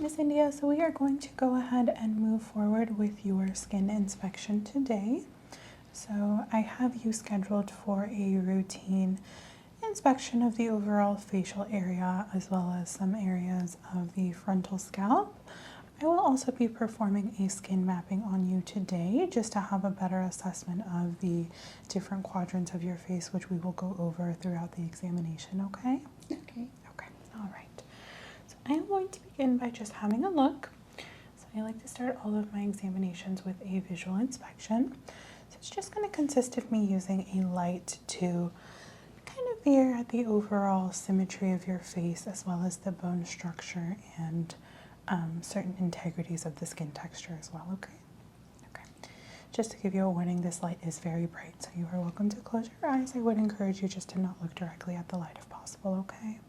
Miss India, so we are going to go ahead and move forward with your skin inspection today. So I have you scheduled for a routine inspection of the overall facial area as well as some areas of the frontal scalp. I will also be performing a skin mapping on you today just to have a better assessment of the different quadrants of your face, which we will go over throughout the examination, okay? Okay. Okay, all right. So I am going to begin by just having a look. So I like to start all of my examinations with a visual inspection. So it's just going to consist of me using a light to kind of veer at the overall symmetry of your face as well as the bone structure and certain integrities of the skin texture as well, okay? Okay. Just to give you a warning, this light is very bright, so you are welcome to close your eyes. I would encourage you just to not look directly at the light if possible, okay?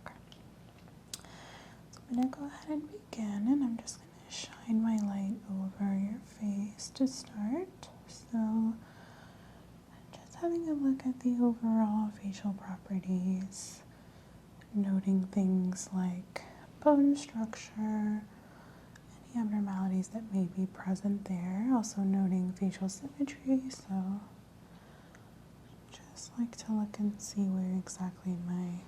Okay. So I'm going to go ahead and begin, and I'm just going to shine my light over your face to start. So just having a look at the overall facial properties, noting things like bone structure, any abnormalities that may be present there, also noting facial symmetry, so just like to look and see where exactly my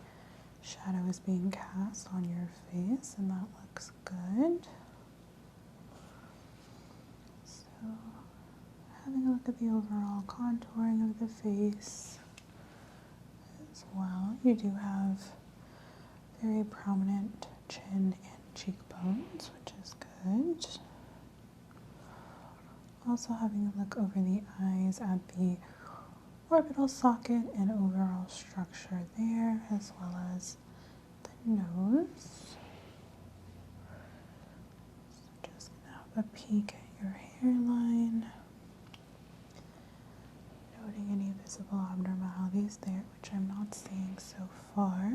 shadow is being cast on your face, and that looks good. So having a look at the overall contouring of the face as well. You do have very prominent chin and cheekbones, which is good. Also having a look over the eyes at the orbital socket and overall structure there, as well as the nose. So just gonna have a peek at your hairline, noting any visible abnormalities there, which I'm not seeing so far.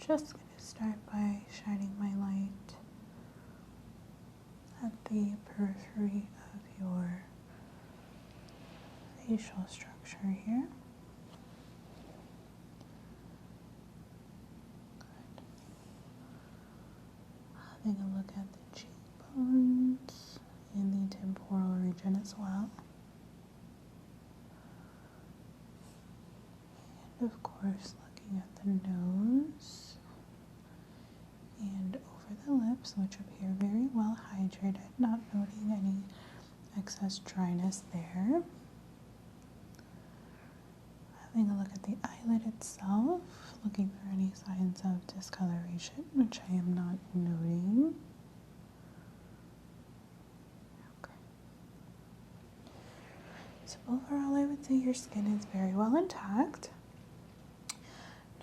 Just going to start by shining my light at the periphery of your facial structure here. Good. Having a look at the cheekbones and the temporal region as well. And of course, looking at the nose and over the lips, which appear very well hydrated, not noting any excess dryness there. Having a look at the eyelid itself, looking for any signs of discoloration, which I am not noting. Okay. So overall, I would say your skin is very well intact.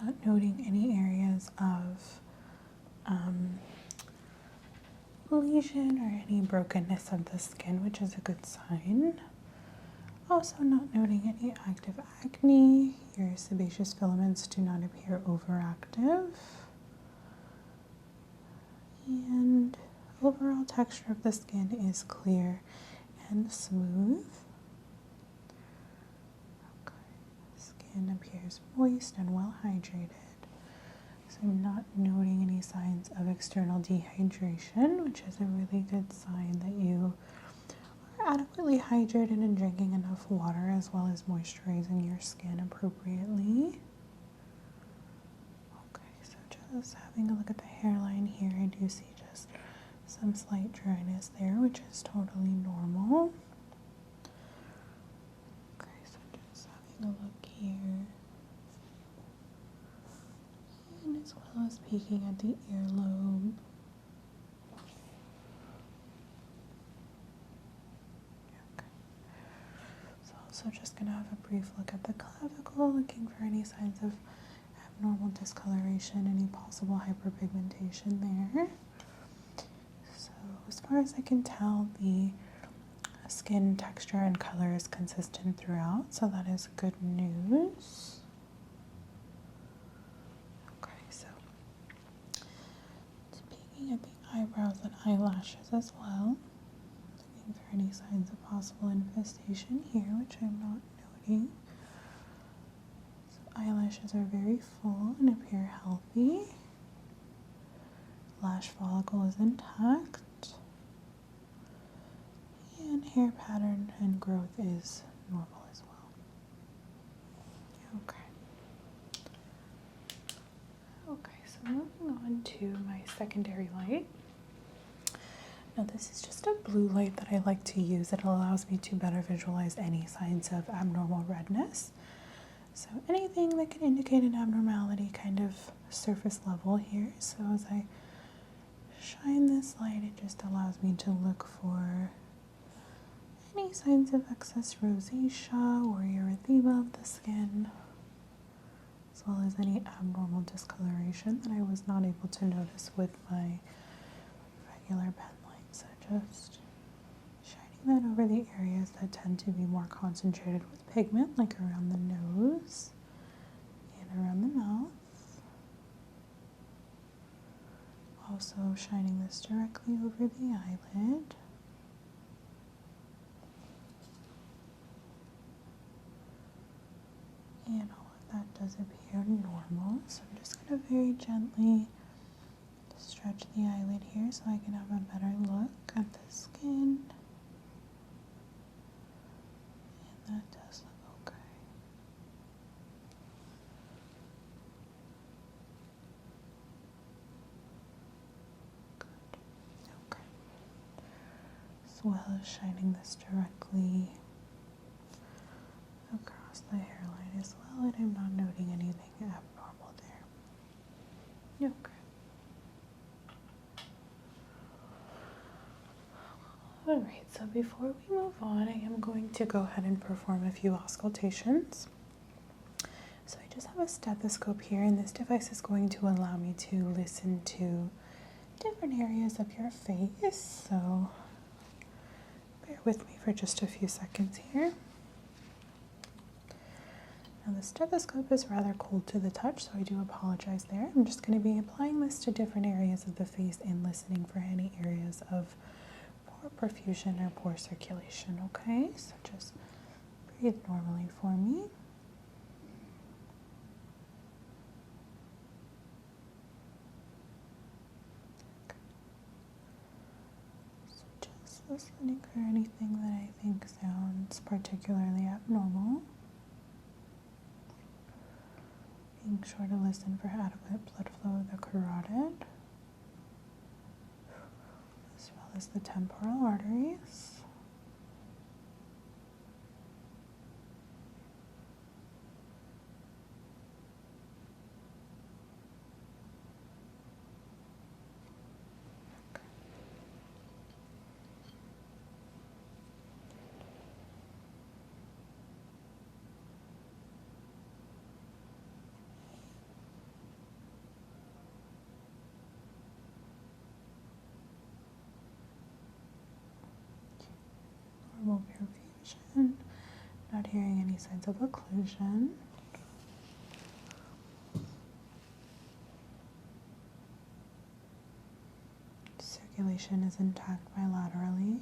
Not noting any areas of lesion or any brokenness of the skin, which is a good sign. Also not noting any active acne. Your sebaceous filaments do not appear overactive. And overall texture of the skin is clear and smooth. Okay. Skin appears moist and well hydrated. So I'm not noting any signs of external dehydration, which is a really good sign that you are adequately hydrated and drinking enough water as well as moisturizing your skin appropriately. Okay, so just having a look at the hairline here, I do see just some slight dryness there, which is totally normal. Okay, so just having a look here. And as well as peeking at the earlobe. Okay. So also just going to have a brief look at the clavicle, looking for any signs of abnormal discoloration, any possible hyperpigmentation there. So as far as I can tell, the skin texture and color is consistent throughout, so that is good news. At the eyebrows and eyelashes as well, looking Looking for any signs of possible infestation here, which I'm not noting. So eyelashes are very full and appear healthy. Lash follicle is intact. And hair pattern and growth is normal as well. Okay. Okay, so moving on to my secondary light. Now this is just a blue light that I like to use. It allows me to better visualize any signs of abnormal redness. So anything that can indicate an abnormality, kind of surface level here. So as I shine this light, it just allows me to look for any signs of excess rosacea or erythema of the skin, as well as any abnormal discoloration that I was not able to notice with my regular pen light. So just shining that over the areas that tend to be more concentrated with pigment, like around the nose and around the mouth. Also shining this directly over the eyelid. And all of that does appear normal, so I'm just going to very gently stretch the eyelid here so I can have a better look at the skin. And that does look okay. Good. Okay. As well as shining this directly across the hairline as well, and I'm not noting anything abnormal there. Okay. Alright, so before we move on, I am going to go ahead and perform a few auscultations. So I just have a stethoscope here, and this device is going to allow me to listen to different areas of your face, so bear with me for just a few seconds here. Now the stethoscope is rather cold to the touch, so I do apologize there. I'm just going to be applying this to different areas of the face and listening for any areas of poor perfusion or poor circulation, okay? So just breathe normally for me. Okay. So just listening for anything that I think sounds particularly abnormal. Being sure to listen for adequate blood flow of the carotid, as well as the temporal arteries. Okay. Normal perfusion, not hearing any signs of occlusion. Circulation is intact bilaterally.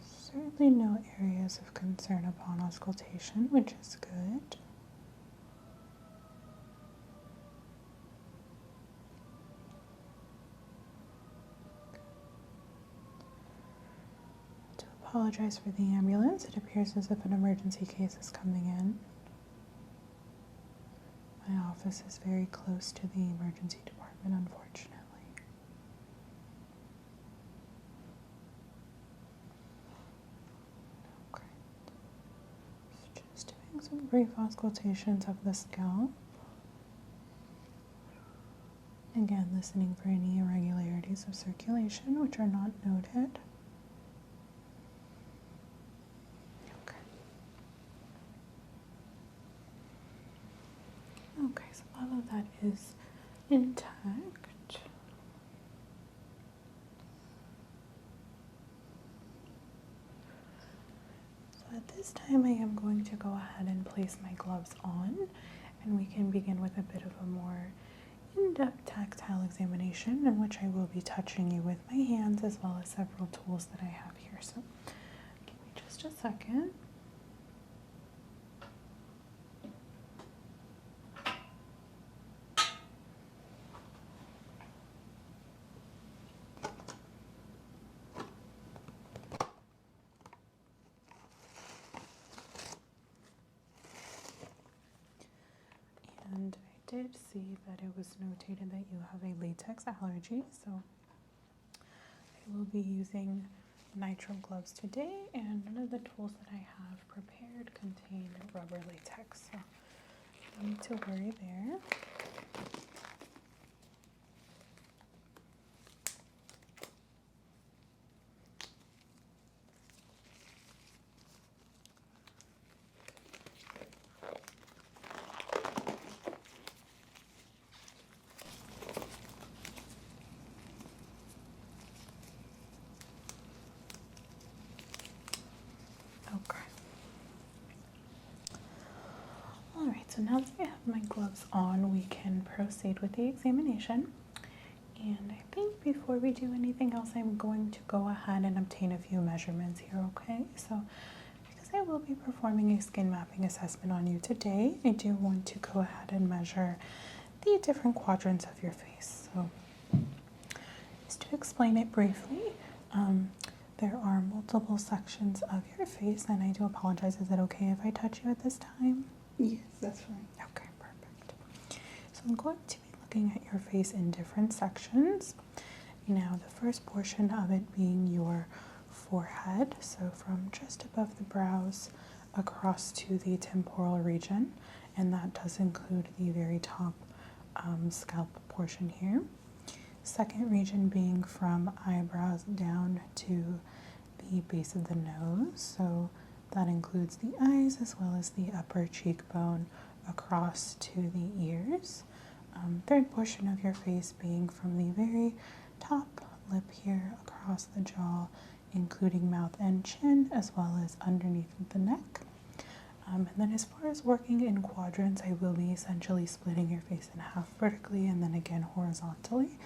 Certainly no areas of concern upon auscultation, which is good. Apologize for the ambulance. It appears as if an emergency case is coming in. My office is very close to the emergency department, unfortunately. Okay. So just doing some brief auscultations of the scalp. Again, listening for any irregularities of circulation, which are not noted. Okay, so all of that is intact. So at this time I am going to go ahead and place my gloves on, and we can begin with a bit of a more in-depth tactile examination in which I will be touching you with my hands as well as several tools that I have here. So give me just a second. And I did see that it was notated that you have a latex allergy, so I will be using nitrile gloves today, and none of the tools that I have prepared contain rubber latex, so no need to worry there. Okay. Alright, so now that I have my gloves on, we can proceed with the examination. And I think before we do anything else, I'm going to go ahead and obtain a few measurements here, okay? So, because I will be performing a skin mapping assessment on you today, I do want to go ahead and measure the different quadrants of your face. So, just to explain it briefly, there are multiple sections of your face, and I do apologize. Is it okay if I touch you at this time? Yes, that's fine. Okay, perfect. So I'm going to be looking at your face in different sections. Now, the first portion of it being your forehead, so from just above the brows across to the temporal region, and that does include the very top scalp portion here. Second region being from eyebrows down to the base of the nose, so that includes the eyes as well as the upper cheekbone across to the ears. Third portion of your face being from the very top lip here across the jaw, including mouth and chin, as well as underneath the neck. And then as far as working in quadrants, I will be essentially splitting your face in half vertically and then again horizontally,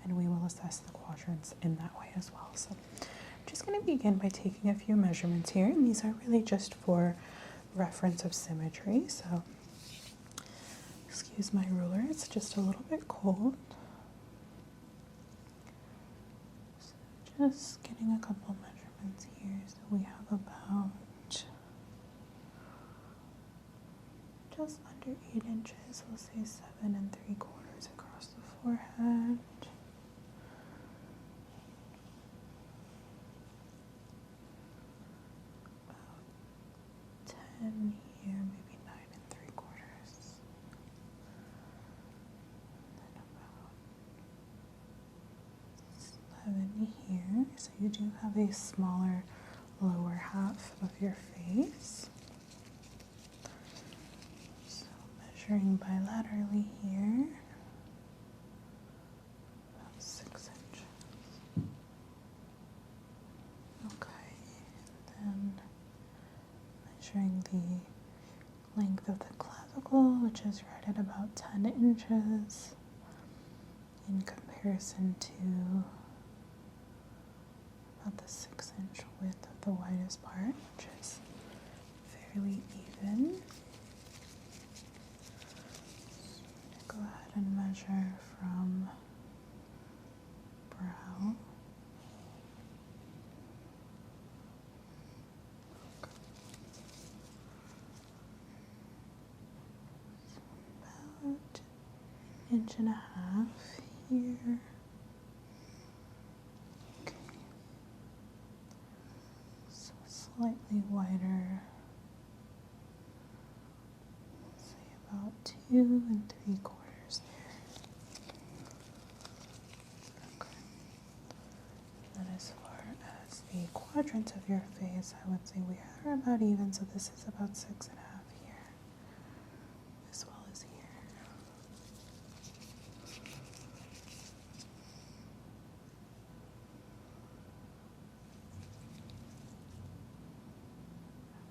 and we will assess the quadrants in that way as well. So I'm just going to begin by taking a few measurements here, and these are really just for reference of symmetry. So excuse my ruler, it's just a little bit cold. So just getting a couple measurements here. So we have about just under 8 inches, we'll say 7 3/4 across the forehead. About 10 here, maybe 9 3/4. And then about 11 here. So you do have a smaller lower half of your face. Measuring bilaterally here, about 6 inches. Okay, and then measuring the length of the clavicle, which is right at about 10 inches in comparison to about the 6-inch width of the widest part, which is fairly even. Go ahead and measure from brow. So about 1.5 inches here. Okay. So slightly wider. Say about 2 3/4 there. Okay. And then as far as the quadrants of your face, I would say we are about even, so this is about 6.5 here, as well as here.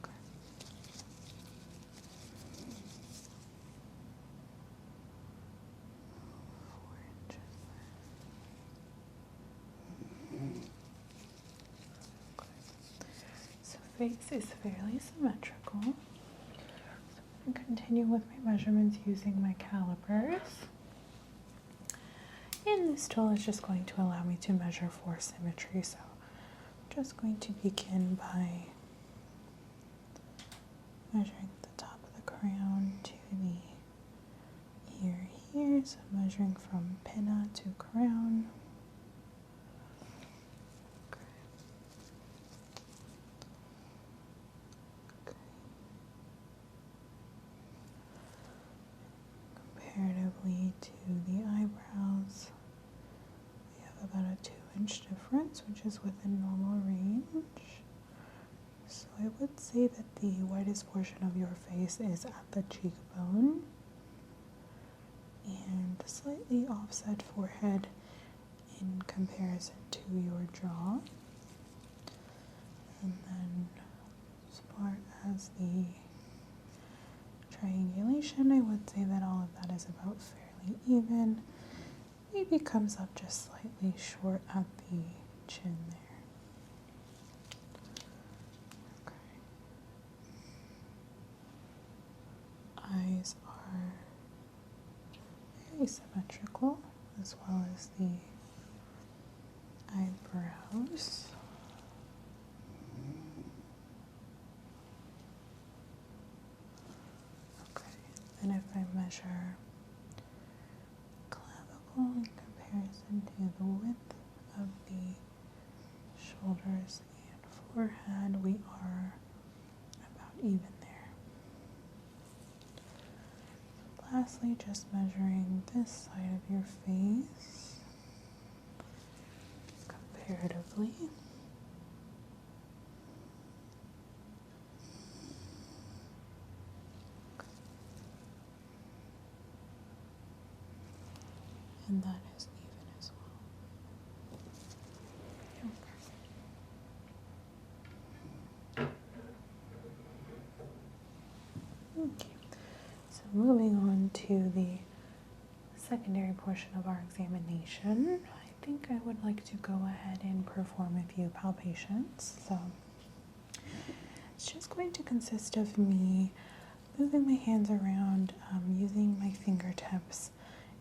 Okay. face is fairly symmetrical. So I'm going to continue with my measurements using my calipers. And this tool is just going to allow me to measure for symmetry. So I'm just going to begin by measuring the top of the crown to the ear here. So I'm measuring from pinna to crown. Comparatively to the eyebrows, we have about a 2-inch difference, which is within normal range. So I would say that the widest portion of your face is at the cheekbone, and slightly offset forehead in comparison to your jaw. And then as far as the triangulation, I would say that all of that is about fairly even. Maybe comes up just slightly short at the chin there. Okay. Eyes are very symmetrical, as well as the eyebrows. And if I measure clavicle in comparison to the width of the shoulders and forehead, we are about even there. Lastly, just measuring this side of your face comparatively. And that is even as well. Okay, so moving on to the secondary portion of our examination, I think I would like to go ahead and perform a few palpations. So it's just going to consist of me moving my hands around, using my fingertips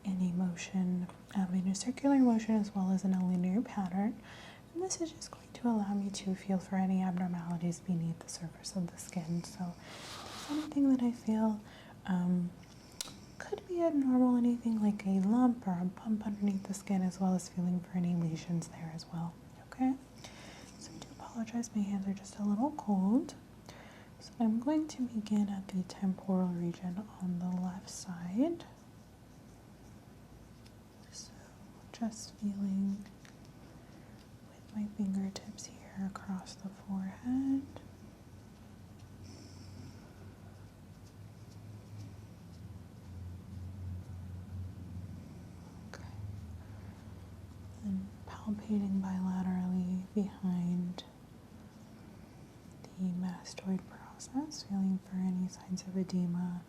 in a motion, in a circular motion as well as in a linear pattern. And this is just going to allow me to feel for any abnormalities beneath the surface of the skin. So if there's anything that I feel could be abnormal, anything like a lump or a bump underneath the skin, as well as feeling for any lesions there as well. Okay? So I do apologize, my hands are just a little cold. So I'm going to begin at the temporal region on the left side. Just feeling with my fingertips here across the forehead. Okay. And palpating bilaterally behind the mastoid process, feeling for any signs of edema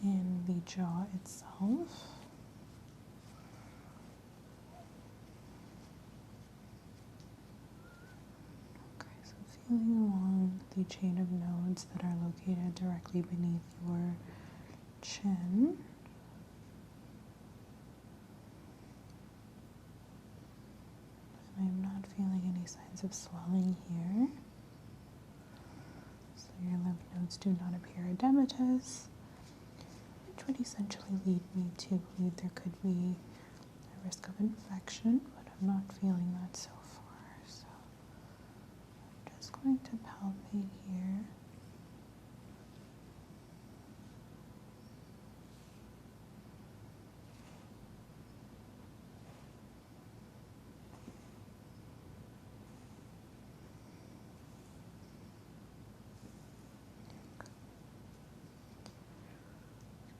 in the jaw itself. Feeling along the chain of nodes that are located directly beneath your chin. And I'm not feeling any signs of swelling here. So your lymph nodes do not appear edematous, which would essentially lead me to believe there could be a risk of infection, but I'm not feeling that so far. Going to palpate here.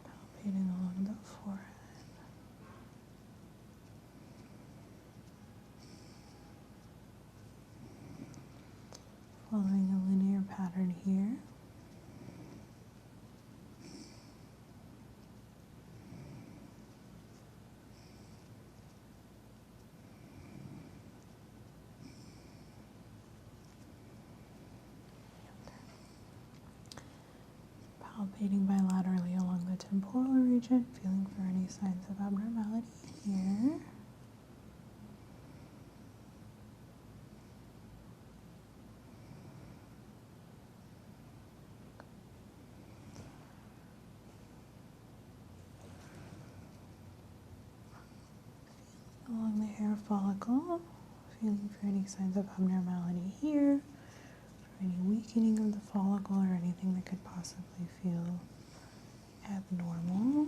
Palpating along the forehead. Following a linear pattern here. Palpating bilaterally along the temporal region, feeling for any signs of abnormality here. Along the hair follicle, feeling for any signs of abnormality here, for any weakening of the follicle or anything that could possibly feel abnormal.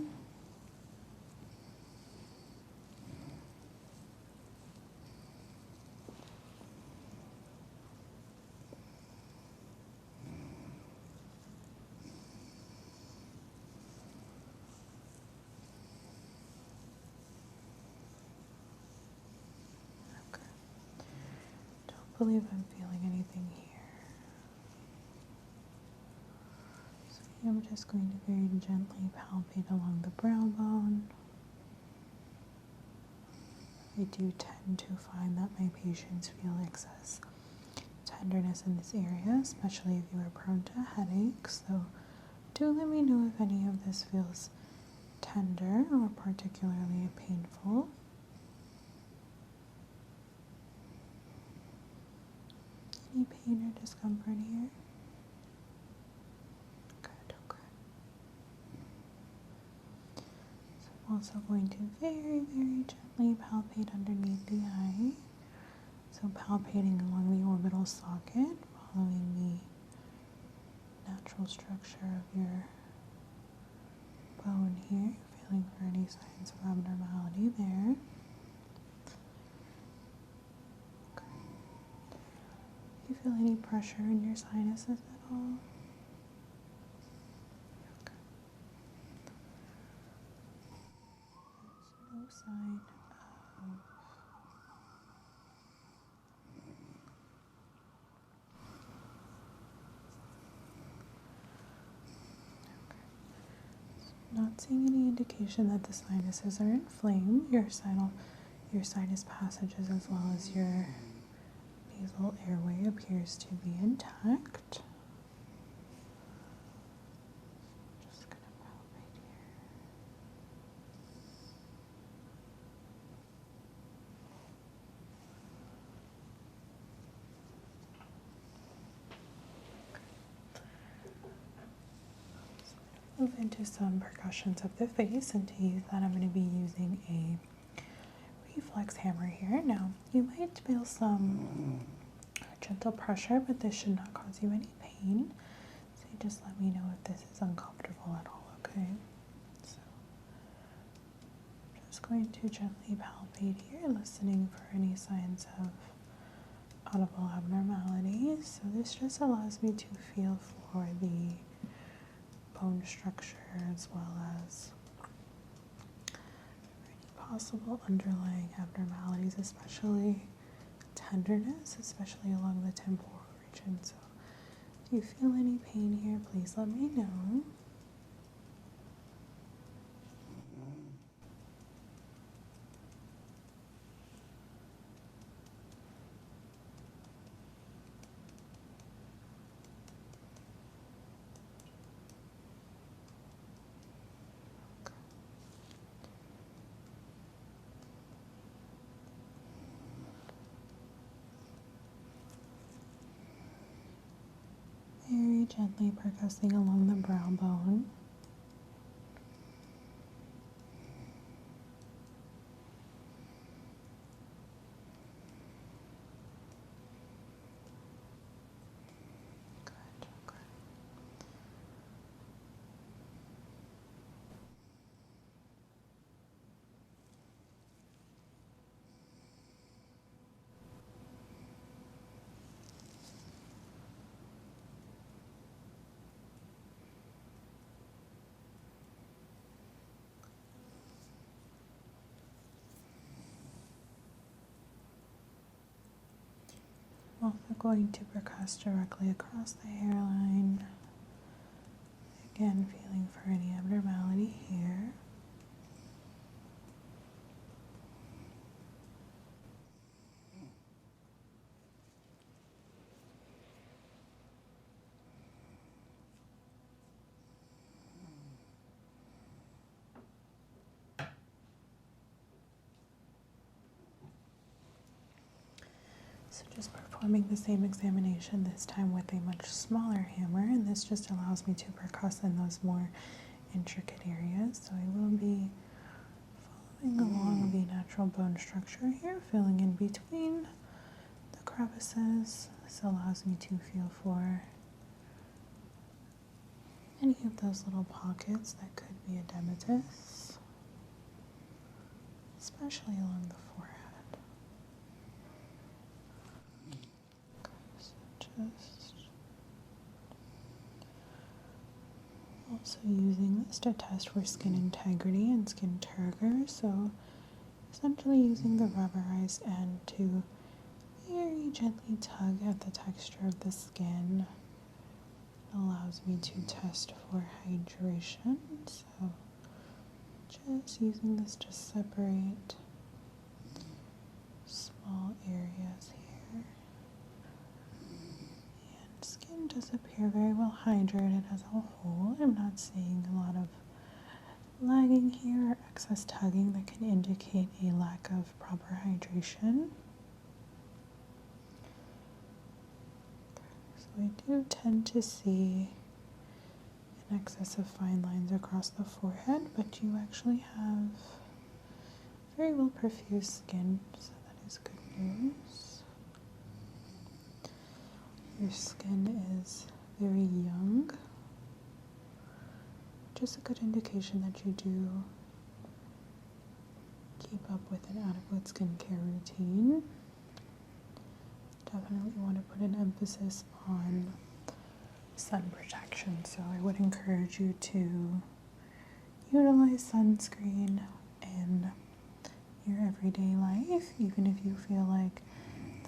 I believe I'm feeling anything here. So I'm just going to very gently palpate along the brow bone. I do tend to find that my patients feel excess tenderness in this area, especially if you are prone to headaches. So do let me know if any of this feels tender or particularly painful. Any pain or discomfort here? Good, okay. So I'm also going to very, very gently palpate underneath the eye. So palpating along the orbital socket, following the natural structure of your bone here, feeling for any signs of abnormality there. Do you feel any pressure in your sinuses at all? Okay. There's no sign of not seeing any indication that the sinuses are inflamed. Your sinus passages as well as your nasal airway appears to be intact. Just going to palpate here. Move into some percussions of the face, and to use that I'm going to be using a Reflex Hammer here. Now, you might feel some gentle pressure, but this should not cause you any pain. So you just let me know if this is uncomfortable at all, okay? So, I'm just going to gently palpate here, listening for any signs of audible abnormalities. So this just allows me to feel for the bone structure as well as possible underlying abnormalities, especially tenderness, especially along the temporal region. So if you feel any pain here, please let me know. Very gently percussing along the brow bone. Good, okay. I'm also going to percuss directly across the hairline. Again, feeling for any abnormality here. So just performing the same examination, this time with a much smaller hammer, and this just allows me to percuss in those more intricate areas. So I will be following along the natural bone structure here, filling in between the crevices. This allows me to feel for any of those little pockets that could be edematous, especially along the forehead. So just also using this to test for skin integrity and skin turgor. So essentially using the rubberized end to very gently tug at the texture of the skin. Allows me to test for hydration, so just using this to separate small areas here. And skin does appear very well hydrated as a whole. I'm not seeing a lot of lagging here or excess tugging that can indicate a lack of proper hydration. I do tend to see an excess of fine lines across the forehead, but you actually have very well perfused skin, so that is good news. Your skin is very young, which is a good indication that you do keep up with an adequate skincare routine. Definitely want to put an emphasis on sun protection, so I would encourage you to utilize sunscreen in your everyday life, even if you feel like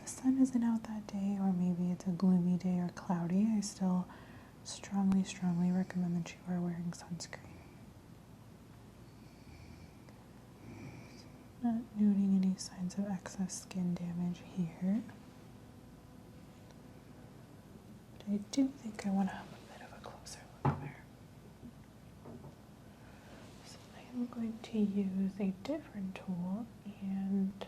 the sun isn't out that day, or maybe it's a gloomy day or cloudy. I still strongly recommend that you are wearing sunscreen. Not noting any signs of excess skin damage here. I do think I want to have a bit of a closer look there. So I am going to use a different tool, and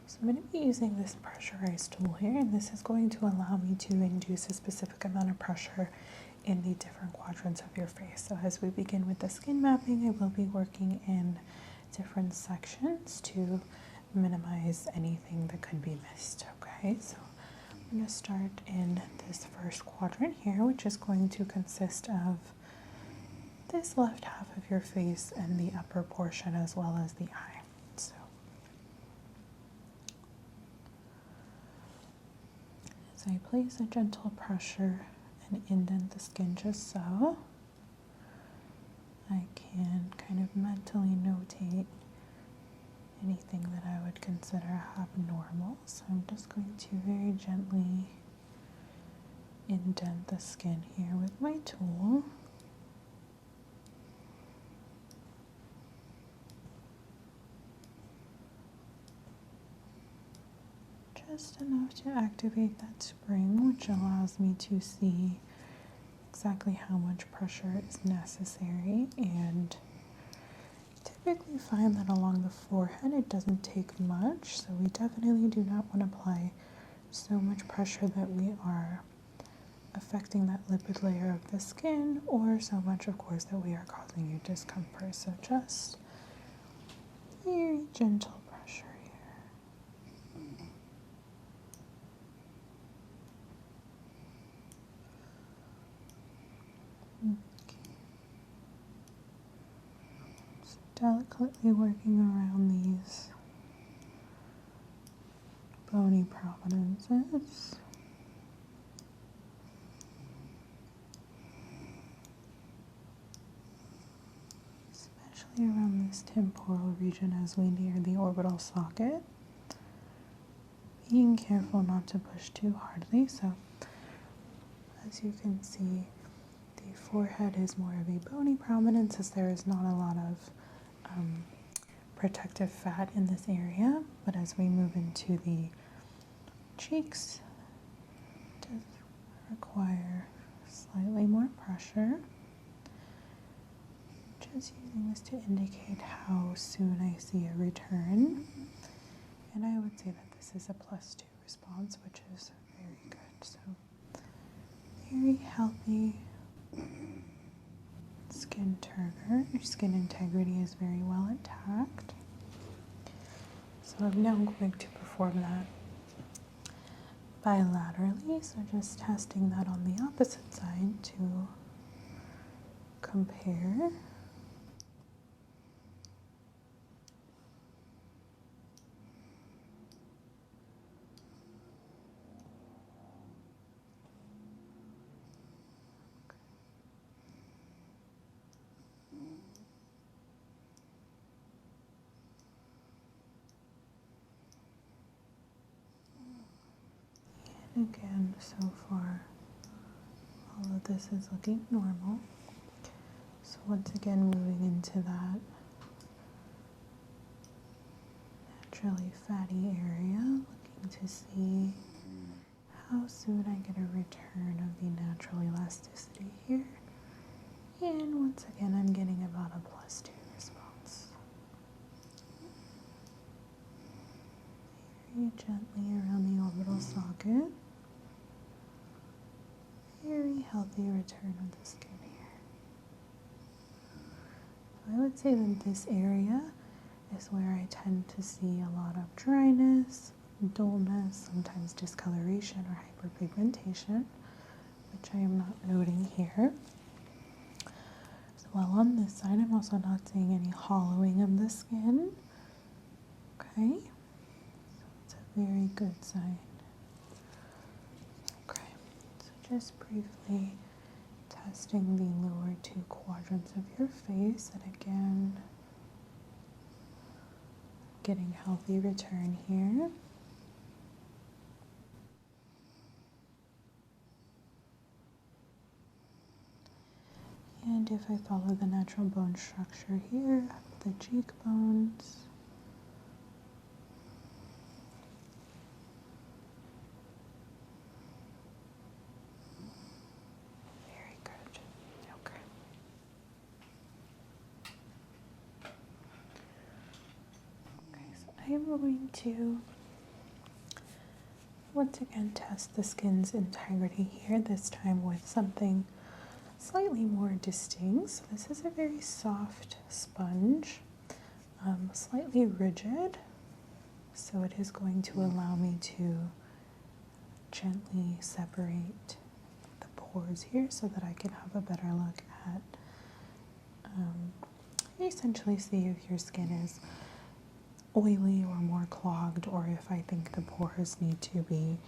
so I'm going to be using this pressurized tool here, and this is going to allow me to induce a specific amount of pressure in the different quadrants of your face. So as we begin with the skin mapping, I will be working in different sections to minimize anything that could be missed. Okay, so I'm going to start in this first quadrant here, which is going to consist of this left half of your face and the upper portion as well as the eye. So as I place a gentle pressure and indent the skin just so, I can kind of mentally notate anything that I would consider abnormal. So I'm just going to very gently indent the skin here with my tool. Just enough to activate that spring, which allows me to see exactly how much pressure is necessary, and typically find that along the forehead it doesn't take much, so we definitely do not want to apply so much pressure that we are affecting that lipid layer of the skin, or so much, of course, that we are causing you discomfort. So just very gentle pressure here. Okay. So delicately working around these bony prominences. Especially around this temporal region as we near the orbital socket. Being careful not to push too hardly. So as you can see, the forehead is more of a bony prominence as there is not a lot of protective fat in this area, but as we move into the cheeks, it does require slightly more pressure. just using this to indicate how soon I see a return. And I would say that this is a +2 response, which is very good. So very healthy skin turner. Your skin integrity is very well intact. So I'm now going to perform that bilaterally. So just testing that on the opposite side to compare. Again, so far, all of this is looking normal. So once again, moving into that naturally fatty area, looking to see how soon I get a return of the natural elasticity here. And once again, I'm getting about a +2 response. Very gently around the orbital socket. Very healthy return of the skin here. So I would say that this area is where I tend to see a lot of dryness, dullness, sometimes discoloration or hyperpigmentation, which I am not noting here. So while on this side, I'm also not seeing any hollowing of the skin. Okay, so it's a very good sign. Just briefly testing the lower 2 quadrants of your face, and again, getting healthy return here. And if I follow the natural bone structure here, the cheekbones, I'm going to once again test the skin's integrity here, this time with something slightly more distinct. So this is a very soft sponge, slightly rigid, so it is going to allow me to gently separate the pores here so that I can have a better look at essentially see if your skin is oily or more clogged, or if I think the pores need to be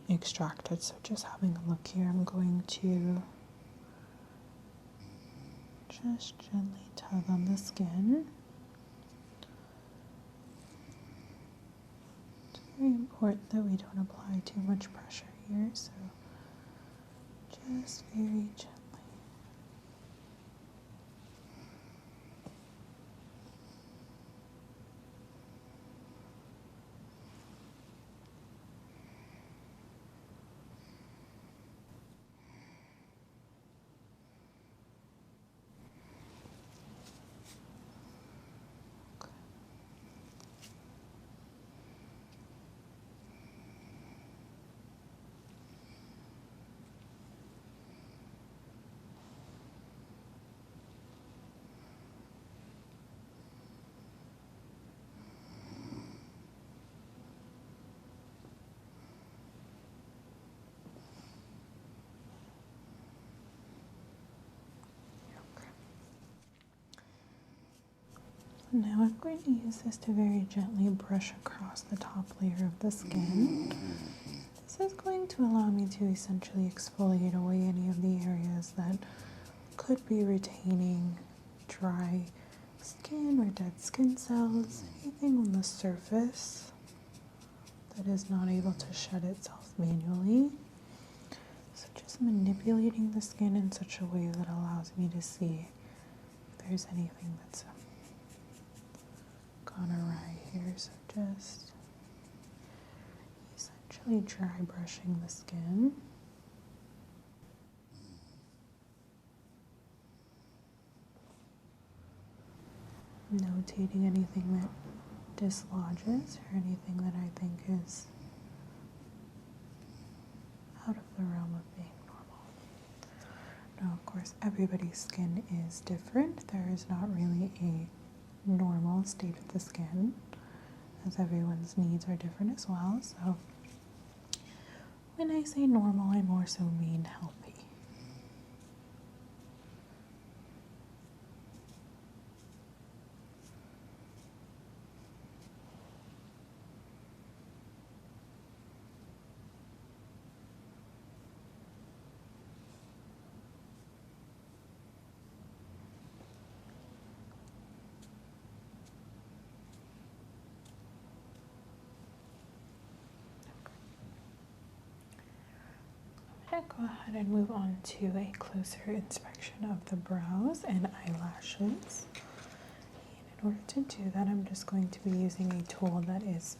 extracted. So just having a look here, I'm going to just gently tug on the skin. It's very important that we don't apply too much pressure here, so just very gently. Now I'm going to use this to very gently brush across the top layer of the skin. This is going to allow me to essentially exfoliate away any of the areas that could be retaining dry skin or dead skin cells, anything on the surface that is not able to shed itself manually. So just manipulating the skin in such a way that allows me to see if there's anything that's gone awry here. So just essentially dry brushing the skin. notating anything that dislodges or anything that I think is out of the realm of being normal. Now, of course, everybody's skin is different. There is not really a normal state of the skin, as everyone's needs are different as well. So when I say normal, I more so mean healthy. Go ahead and move on to a closer inspection of the brows and eyelashes. And in order to do that, I'm just going to be using a tool that is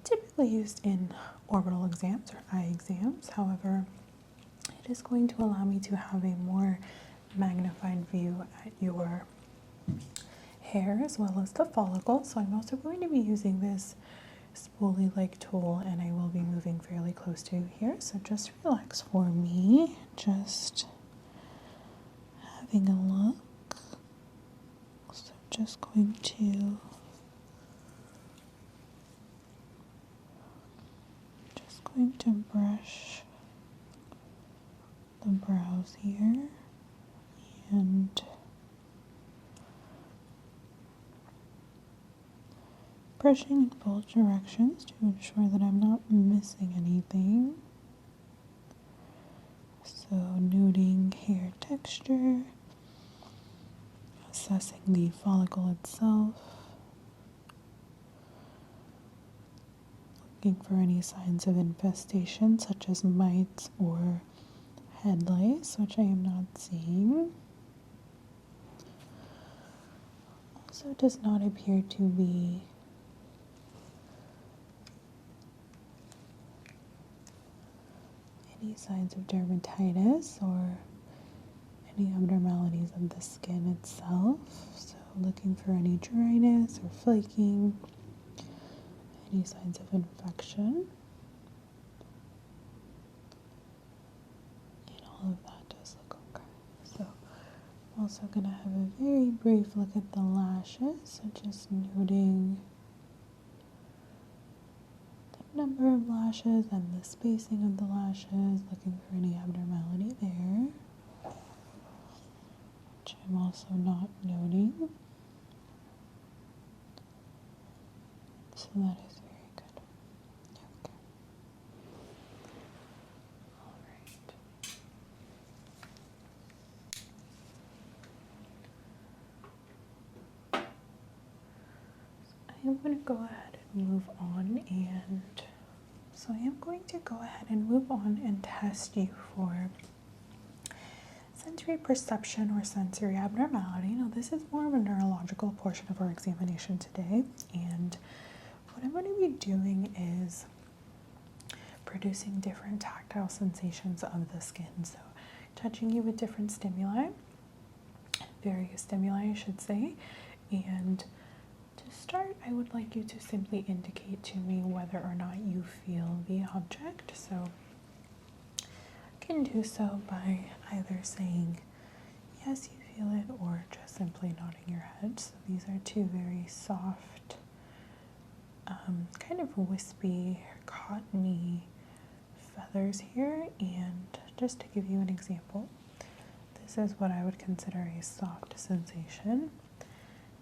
typically used in orbital exams or eye exams. However, it is going to allow me to have a more magnified view at your hair as well as the follicle. So I'm also going to be using this spoolie-like tool, and I will be moving fairly close to you here, so just relax for me. Just having a look. So just going to brush the brows here and brushing in both directions to ensure that I'm not missing anything. So noting hair texture, assessing the follicle itself, looking for any signs of infestation such as mites or head lice, which I am not seeing. Also does not appear to be any signs of dermatitis or any abnormalities of the skin itself. So looking for any dryness or flaking, any signs of infection. And all of that does look okay. So I'm also going to have a very brief look at the lashes. So just noting number of lashes and the spacing of the lashes, looking for any abnormality there, which I'm also not noting. So that is very good. Okay. All right. So I am going to go ahead and move on, and so I am going to go ahead and move on and test you for sensory perception or sensory abnormality. Now, this is more of a neurological portion of our examination today, and what I'm going to be doing is producing different tactile sensations of the skin. So touching you with different stimuli, various stimuli I should say, and to start, I would like you to simply indicate to me whether or not you feel the object. So you can do so by either saying yes, you feel it, or just simply nodding your head. So these are two very soft, kind of wispy, cottony feathers here. And just to give you an example, this is what I would consider a soft sensation.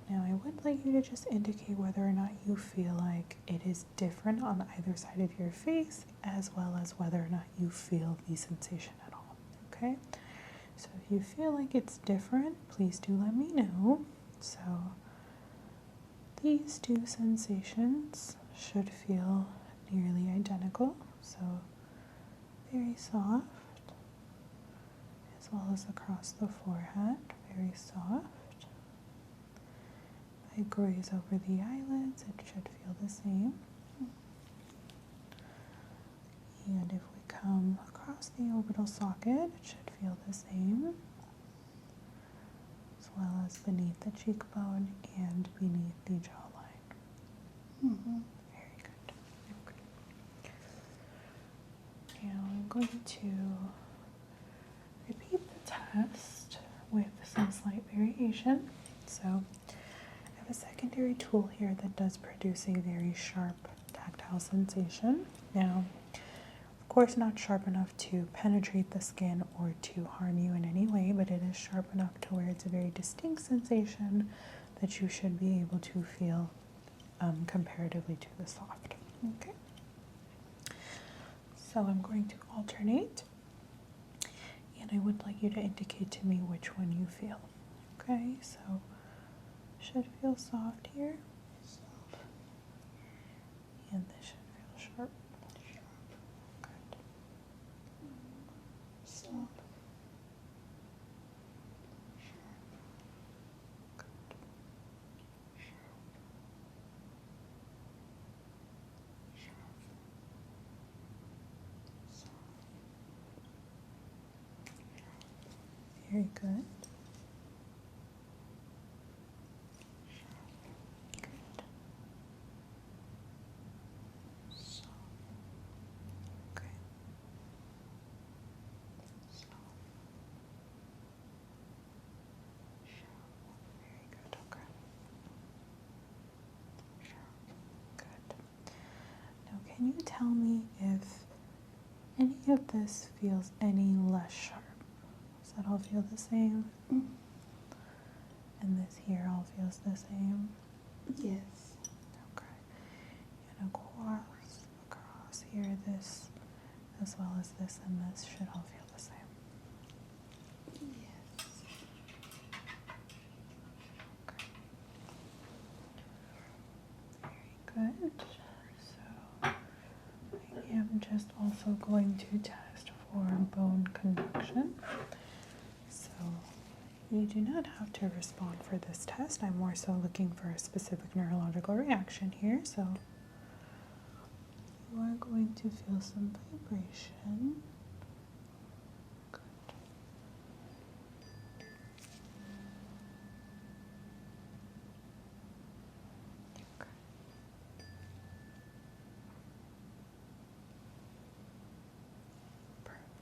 Now, I would like you to just indicate whether or not you feel like it is different on either side of your face, as well as whether or not you feel the sensation at all, okay? So if you feel like it's different, please do let me know. So these two sensations should feel nearly identical, so very soft, as well as across the forehead, very soft. I graze over the eyelids, it should feel the same. And if we come across the orbital socket, it should feel the same. As well as beneath the cheekbone and beneath the jawline. Very good. Okay. Now I'm going to repeat the test with some slight variation. So I have a secondary tool here that does produce a very sharp tactile sensation. Now, of course, not sharp enough to penetrate the skin or to harm you in any way, but it is sharp enough to where it's a very distinct sensation that you should be able to feel comparatively to the soft. Okay. So I'm going to alternate, and I would like you to indicate to me which one you feel. Okay, so should feel soft here. Soft. And this should feel sharp. Good. Soft. Sharp. Good. Sharp. Sharp. Soft. Very good. Good. Soft. Okay. Soft. Sharp. Very good. Okay. Sharp. Good. Now, can you tell me if any of this feels any less sharp? Does that all feel the same? And this here all feels the same? Yes. Okay. And across here, this, as well as this and this, should all feel the same? Yes. Okay. Very good. So I am just also going to test for bone conduction. So you do not have to respond for this test. I'm more so looking for a specific neurological reaction here. So you are going to feel some vibration. Good. Okay.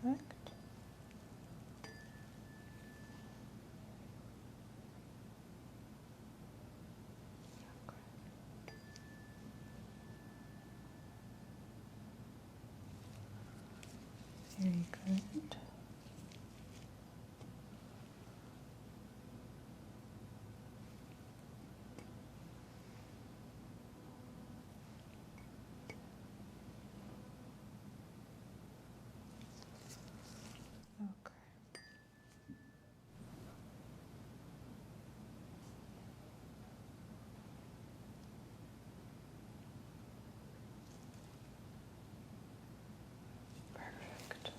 Perfect. Very good. Okay. Perfect.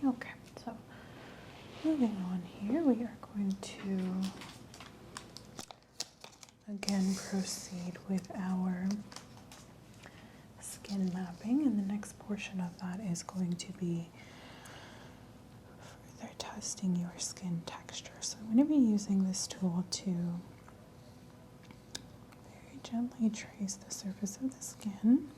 Okay, so moving on here, we are going to again proceed with our skin mapping, and the next portion of that is going to be further testing your skin texture. So I'm going to be using this tool to very gently trace the surface of the skin.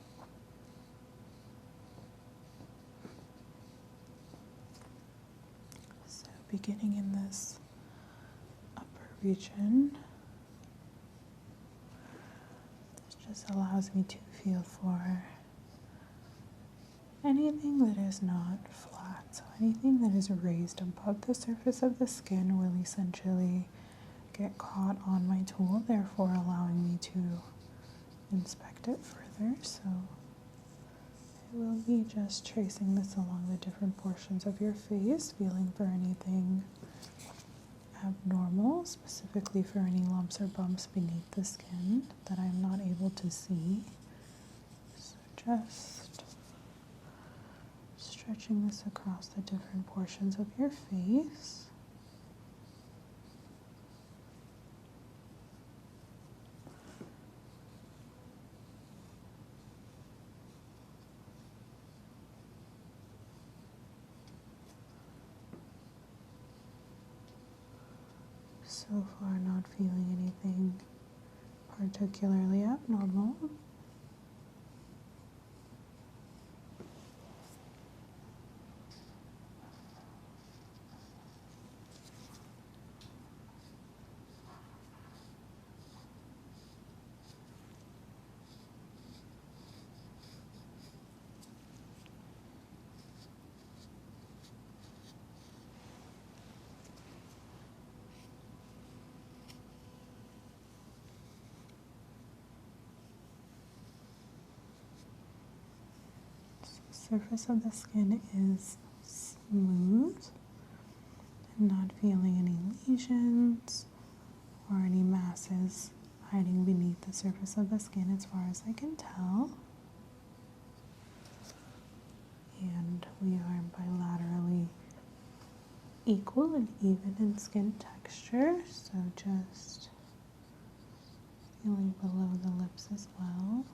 So beginning in this upper region, this just allows me to feel for anything that is not flat. So anything that is raised above the surface of the skin will essentially get caught on my tool, therefore allowing me to inspect it further. So I will be just tracing this along the different portions of your face, feeling for anything abnormal, specifically for any lumps or bumps beneath the skin that I'm not able to see. So just stretching this across the different portions of your face. So far, not feeling anything particularly abnormal. Surface of the skin is smooth and not feeling any lesions or any masses hiding beneath the surface of the skin as far as I can tell. And we are bilaterally equal and even in skin texture, so just feeling below the lips as well.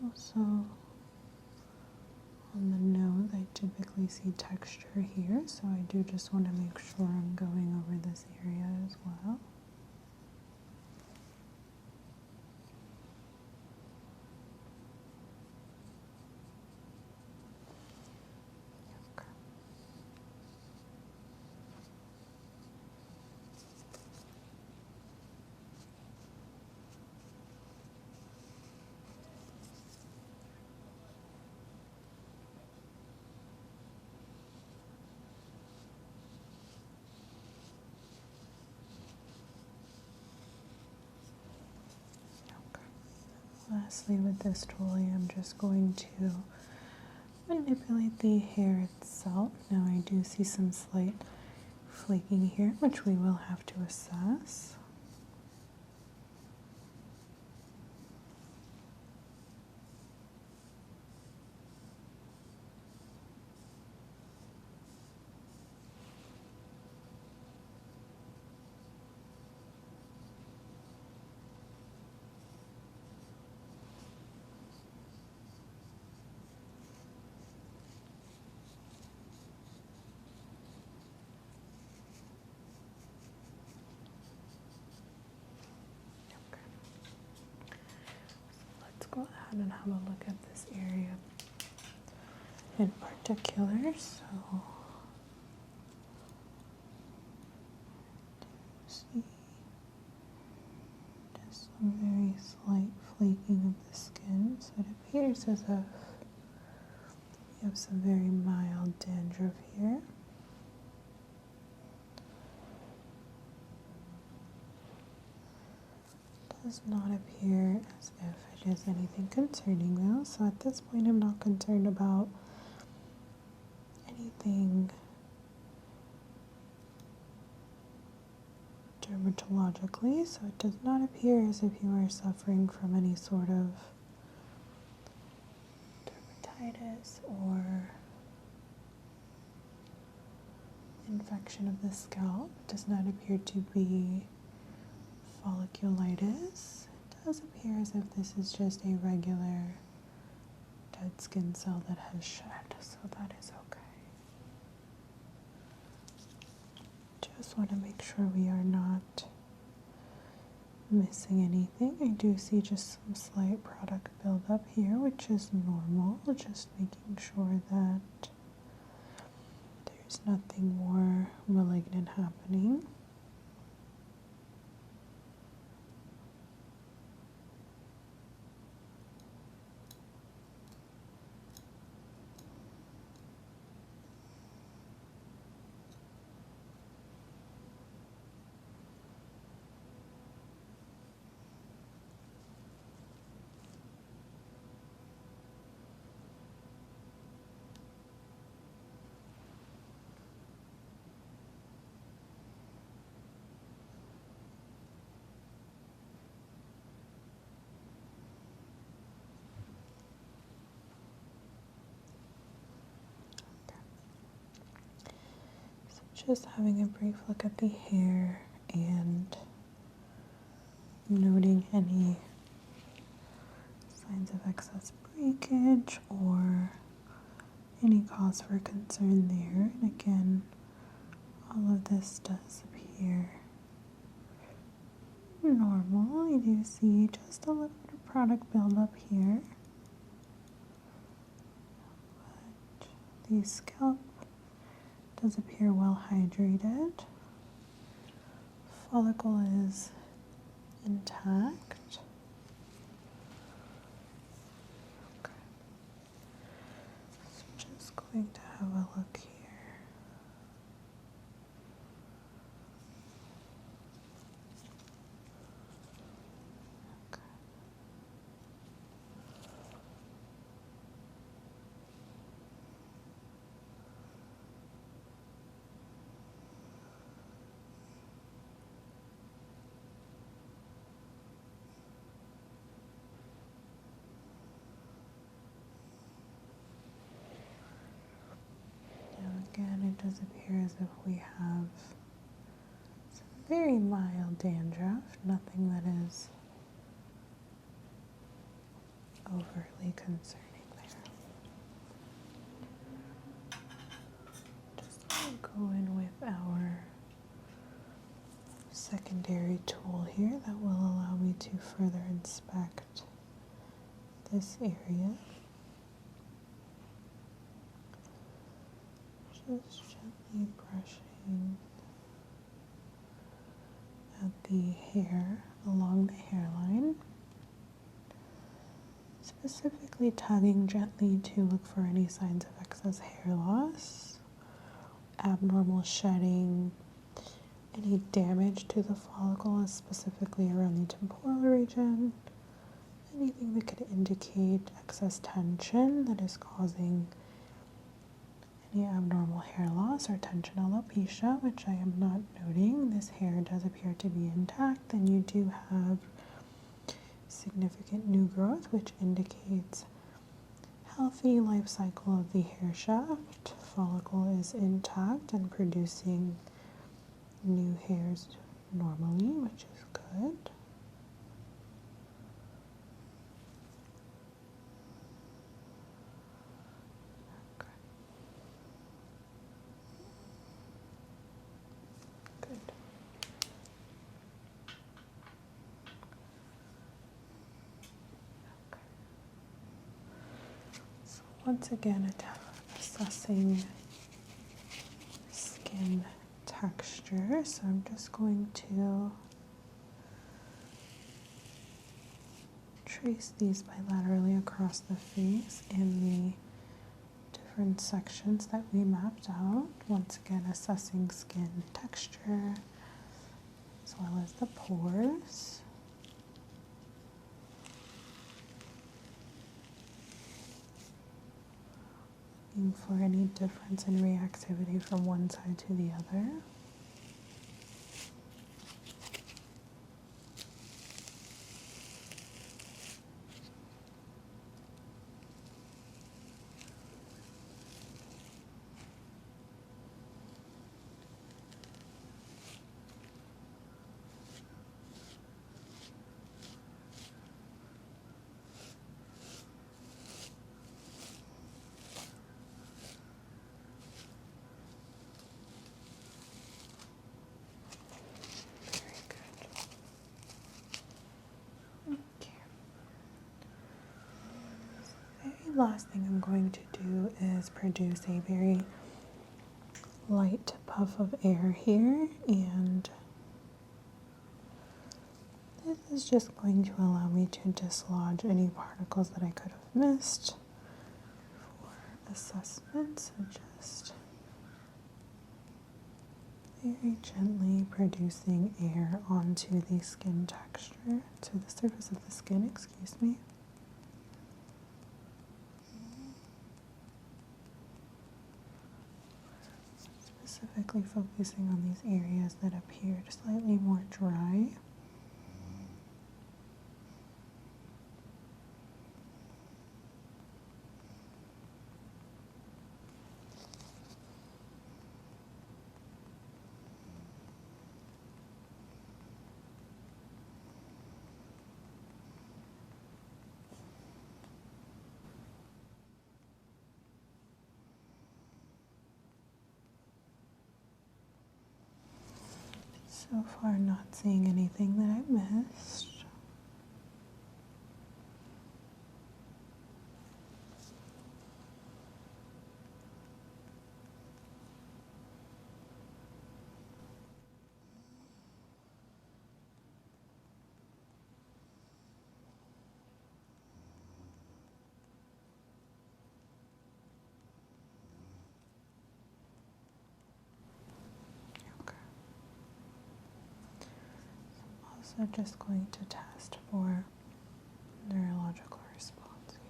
Also, on the nose, I typically see texture here, so I do just want to make sure I'm going over this area as well. Okay. Lastly, with this tool, I am just going to manipulate the hair itself. Now, I do see some slight flaking here, which we will have to assess. Go ahead and have a look at this area in particular. So, see just some very slight flaking of the skin. So it appears as if you have some very mild dandruff here. Does not appear as if it is anything concerning though, so at this point I'm not concerned about anything dermatologically, so it does not appear as if you are suffering from any sort of dermatitis or infection of the scalp. It does not appear to be folliculitis. It does appear as if this is just a regular dead skin cell that has shed, so that is okay. Just want to make sure we are not missing anything. I do see just some slight product buildup here, which is normal. Just making sure that there's nothing more malignant happening. Just having a brief look at the hair and noting any signs of excess breakage or any cause for concern there. And again, all of this does appear normal. I do see just a little bit of product buildup here, but the scalp does appear well hydrated. Follicle is intact. Okay. So just going to have a look here. Again, it does appear as if we have some very mild dandruff, nothing that is overly concerning there. Just going to go in with our secondary tool here that will allow me to further inspect this area. Just gently brushing at the hair along the hairline, specifically tugging gently to look for any signs of excess hair loss, abnormal shedding, any damage to the follicle, specifically around the temporal region, anything that could indicate excess tension that is causing any abnormal hair loss or tension alopecia, which I am not noting. This hair does appear to be intact, and you do have significant new growth, which indicates healthy life cycle of the hair shaft. Follicle is intact and producing new hairs normally, which is good. Once again, assessing skin texture. So I'm just going to trace these bilaterally across the face in the different sections that we mapped out. Once again, assessing skin texture as well as the pores. For any difference in reactivity from one side to the other. Last thing I'm going to do is produce a very light puff of air here, and this is just going to allow me to dislodge any particles that I could have missed for assessment. So just very gently producing air onto the skin texture, to the surface of the skin, excuse me. Specifically focusing on these areas that appeared slightly more dry. So far, not seeing anything that I missed. Also just going to test for neurological response here.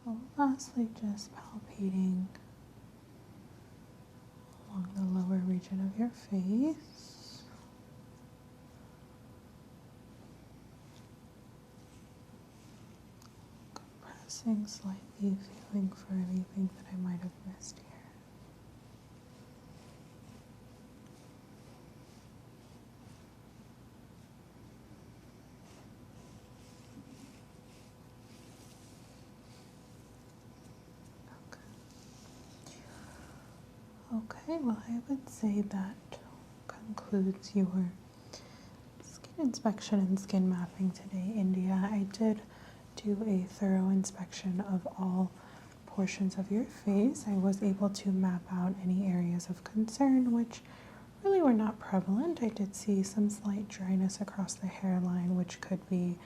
So lastly, just palpating along the lower region of your face. Compressing slightly, feeling for anything that I might have missed here. Okay, well, I would say that concludes your skin inspection and skin mapping today, India. I did do a thorough inspection of all portions of your face. I was able to map out any areas of concern, which really were not prevalent. I did see some slight dryness across the hairline, which could be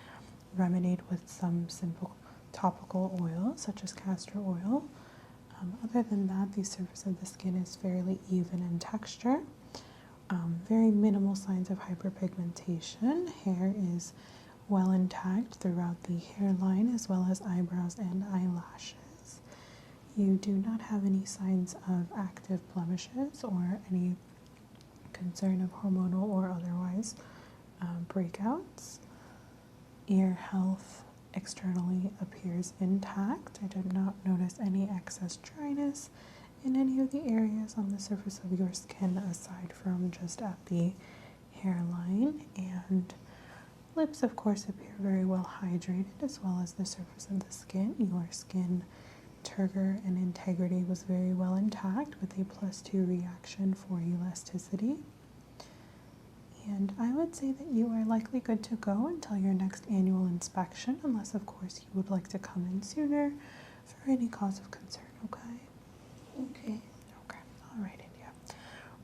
remedied with some simple topical oil, such as castor oil. Other than that, the surface of the skin is fairly even in texture. Very minimal signs of hyperpigmentation. Hair is well intact throughout the hairline as well as eyebrows and eyelashes. You do not have any signs of active blemishes or any concern of hormonal or otherwise breakouts. Ear health externally appears intact. I did not notice any excess dryness in any of the areas on the surface of your skin aside from just at the hairline. And lips, of course, appear very well hydrated as well as the surface of the skin. Your skin turgor and integrity was very well intact with a +2 reaction for elasticity. And I would say that you are likely good to go until your next annual inspection, unless, of course, you would like to come in sooner for any cause of concern, okay? Okay. Okay. All right, India.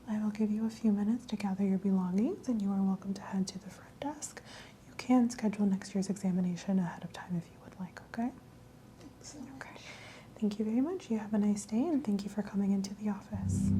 I will give you a few minutes to gather your belongings, and you are welcome to head to the front desk. You can schedule next year's examination ahead of time if you would like, okay? Thanks so much. Okay. Thank you very much. You have a nice day, and thank you for coming into the office.